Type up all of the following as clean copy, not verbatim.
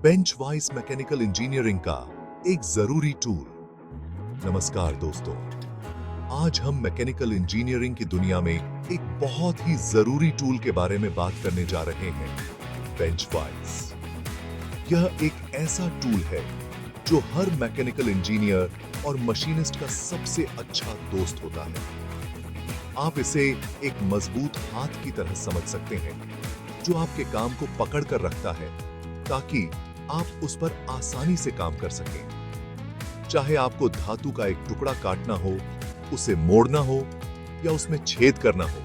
Bench vice mechanical engineering का एक जरूरी टूल। नमस्कार दोस्तों, आज हम मैकेनिकल इंजीनियरिंग की दुनिया में एक बहुत ही जरूरी टूल के बारे में बात करने जा रहे हैं, बेंच वाइस। यह एक ऐसा टूल है जो हर मैकेनिकल इंजीनियर और मशीनिस्ट का सबसे अच्छा दोस्त होता है। आप इसे एक मजबूत हाथ की तरह समझ सकते हैं जो आपके काम को पकड़ कर रखता है ताकि आप उस पर आसानी से काम कर सकें। चाहे आपको धातु का एक टुकड़ा काटना हो, उसे मोड़ना हो या उसमें छेद करना हो,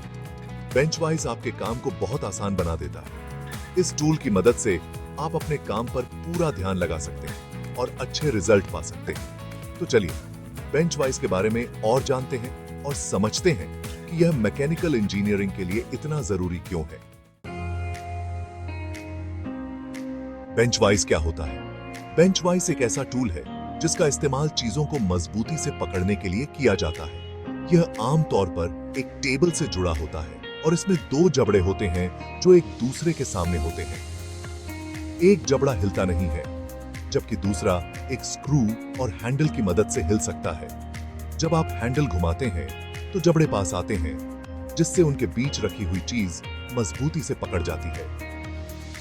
बेंच वाइस आपके काम को बहुत आसान बना देता है। इस टूल की मदद से आप अपने काम पर पूरा ध्यान लगा सकते हैं और अच्छे रिजल्ट पा सकते हैं। तो चलिए बेंच वाइस के बारे में और जानते हैं और समझते हैं कि यह मैकेनिकल इंजीनियरिंग के लिए इतना जरूरी क्यों है। बेंच वाइस क्या होता है? बेंच वाइस एक ऐसा टूल है जिसका इस्तेमाल चीजों को मजबूती से पकड़ने के लिए किया जाता है। यह आमतौर पर एक टेबल से जुड़ा होता है और इसमें दो जबड़े होते हैं जो एक दूसरे के सामने होते हैं। एक जबड़ा हिलता नहीं है, जबकि दूसरा एक स्क्रू और हैंडल की मदद से हिल सकता है। जब आप हैंडल घुमाते हैं तो जबड़े पास आते हैं, जिससे उनके बीच रखी हुई चीज मजबूती से पकड़ जाती है।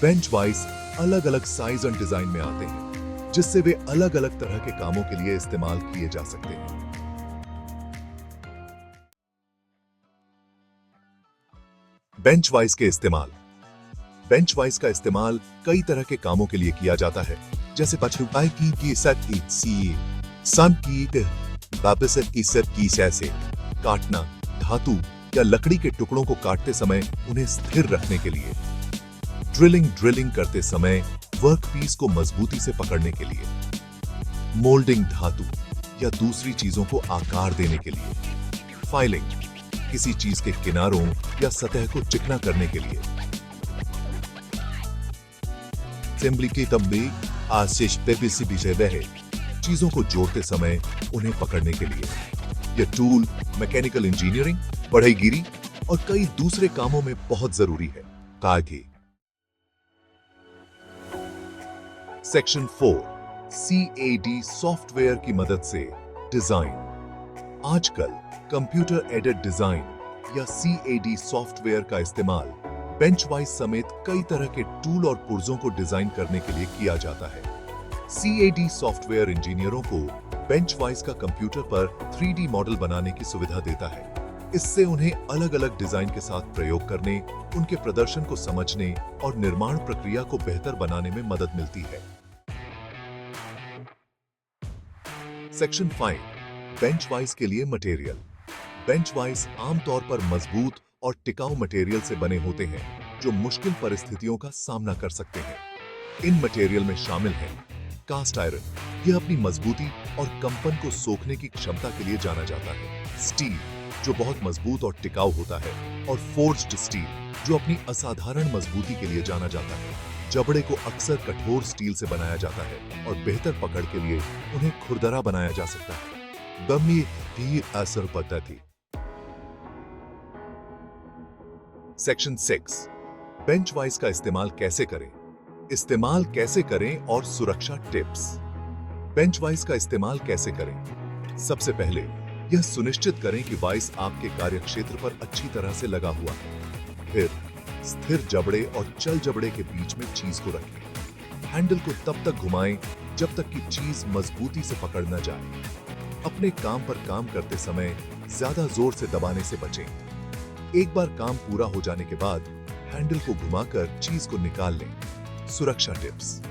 बेंच वाइस अलग अलग साइज और डिजाइन में आते हैं, जिससे वे अलग अलग तरह के कामों के लिए इस्तेमाल किए जा सकते हैं। बेंच वाइस के इस्तेमाल। बेंच वाइस का इस्तेमाल कई तरह के कामों के लिए किया जाता है, जैसे पछुपाई की से काटना, धातु या लकड़ी के टुकड़ों को काटते समय उन्हें स्थिर रखने के लिए, ड्रिलिंग करते समय वर्कपीस को मजबूती से पकड़ने के लिए, मोल्डिंग धातु या दूसरी चीजों को आकार देने के लिए, फाइलिंग किसी चीज के किनारों या सतह को चिकना करने के लिए, असेंबली के तंबी आशीष चीजों को जोड़ते समय उन्हें पकड़ने के लिए। यह टूल मैकेनिकल इंजीनियरिंग, पढ़ाईगिरी और कई दूसरे कामों में बहुत जरूरी है। कागी सेक्शन 4 CAD सॉफ्टवेयर की मदद से डिजाइन। आजकल कंप्यूटर एडेड डिजाइन या CAD सॉफ्टवेयर का इस्तेमाल बेंच वाइस समेत कई तरह के टूल और पुर्जों को डिजाइन करने के लिए किया जाता है। CAD सॉफ्टवेयर इंजीनियरों को बेंच वाइस का कंप्यूटर पर 3D मॉडल बनाने की सुविधा देता है। इससे उन्हें अलग अलग डिजाइन के साथ प्रयोग करने, उनके प्रदर्शन को समझने और निर्माण प्रक्रिया को बेहतर बनाने में मदद मिलती है। सेक्शन 5 बेंच वाइस के लिए मटेरियल। बेंच वाइस आमतौर पर मजबूत और टिकाऊ मटेरियल से बने होते हैं जो मुश्किल परिस्थितियों का सामना कर सकते हैं। इन मटेरियल में शामिल है कास्ट आयरन, यह अपनी मजबूती और कंपन को सोखने की क्षमता के लिए जाना जाता है। स्टील, जो बहुत मजबूत और टिकाऊ होता है, और फोर्ज्ड स्टील, जो अपनी असाधारण मजबूती के लिए जाना जाता है। जबड़े को अक्सर कठोर स्टील से बनाया जाता है और बेहतर पकड़ के लिए उन्हें खुरदरा बनाया जा सकता है। दमी भी असर पद्धति। सेक्शन 6 बेंच वाइस का इस्तेमाल कैसे करें? इस्तेमाल कैसे करें और सुरक्षा टिप्स। बेंच वाइस का इस्तेमाल कैसे करें? सबसे पहले यह सुनिश्चित करें कि वाइस आपके कार्यक्षेत्र पर अच्छी तरह से लगा हुआ है। फिर स्थिर जबड़े और चल जबड़े के बीच में चीज को रखें। हैंडल को तब तक घुमाएं जब तक कि चीज मजबूती से पकड़ न जाए। अपने काम पर काम करते समय ज्यादा जोर से दबाने से बचें। एक बार काम पूरा हो जाने के बाद हैंडल को घुमाकर चीज को निकाल लें। सुरक्षा टिप्स।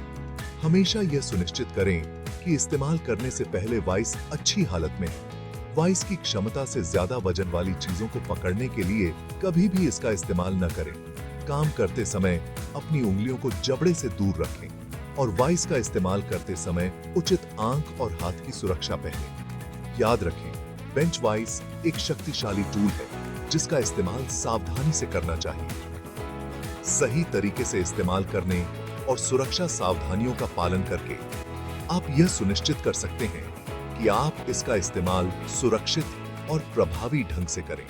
हमेशा यह सुनिश्चित करें कि इस्तेमाल करने से पहले वाइस अच्छी हालत में है। वाइस की क्षमता से ज्यादा वजन वाली चीजों को पकड़ने के लिए कभी भी इसका इस्तेमाल न करें। काम करते समय अपनी उंगलियों को जबड़े से दूर रखें और वाइस का इस्तेमाल करते समय उचित आंख और हाथ की सुरक्षा पहनें। याद रखें, बेंच वाइस एक शक्तिशाली टूल है जिसका इस्तेमाल सावधानी से करना चाहिए। सही तरीके से इस्तेमाल करने और सुरक्षा सावधानियों का पालन करके आप यह सुनिश्चित कर सकते हैं कि आप इसका इस्तेमाल सुरक्षित और प्रभावी ढंग से करें।